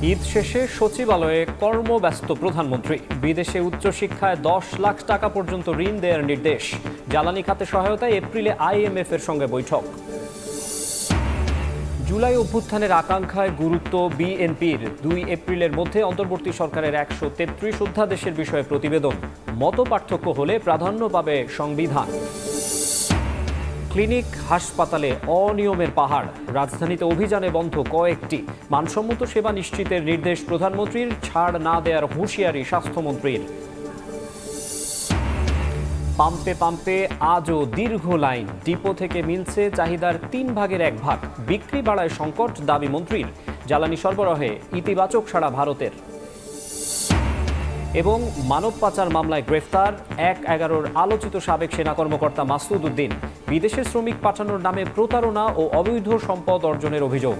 ঈদ শেষে সচিবালয়ে কর্মব্যস্ত প্রধানমন্ত্রী। বিদেশে উচ্চশিক্ষায় 10 লাখ টাকা পর্যন্ত ঋণ দেওয়ার নির্দেশ। জ্বালানি খাতে সহায়তায় এপ্রিলে IMF এর সঙ্গে বৈঠক। জুলাই অভ্যুত্থানের আকাঙ্ক্ষায় গুরুত্ব বিএনপির। 2 এপ্রিলের মধ্যে অন্তর্বর্তী সরকারের 133 অধ্যাদেশের বিষয়ে প্রতিবেদন। মতপার্থক্য হলে প্রাধান্য পাবে সংবিধান। ক্লিনিক হাসপাতালে অনিয়মের পাহাড়। রাজধানীতে অভিযানে বন্ধ কয়েকটি। মানসম্মত সেবা নিশ্চিতের নির্দেশ প্রধানমন্ত্রীর। ছাড় না দেওয়ার হুঁশিয়ারি স্বাস্থ্যমন্ত্রীর। পাম্পে পাম্পে আজও দীর্ঘ লাইন। ডিপো থেকে মিলছে চাহিদার 3 ভাগের 1 ভাগ। বিক্রি বাড়ায় সংকট, দাবি মন্ত্রীর। জ্বালানি সরবরাহে ইতিবাচক সাড়া ভারতের। এবং মানব পাচার মামলায় গ্রেফতার 1-11 আলোচিত সাবেক সেনা কর্মকর্তা মাসুদ উদ্দিন। বিদেশে শ্রমিক পাঠানোর নামে প্রতারণা ও অবৈধ সম্পদ অর্জনের অভিযোগ।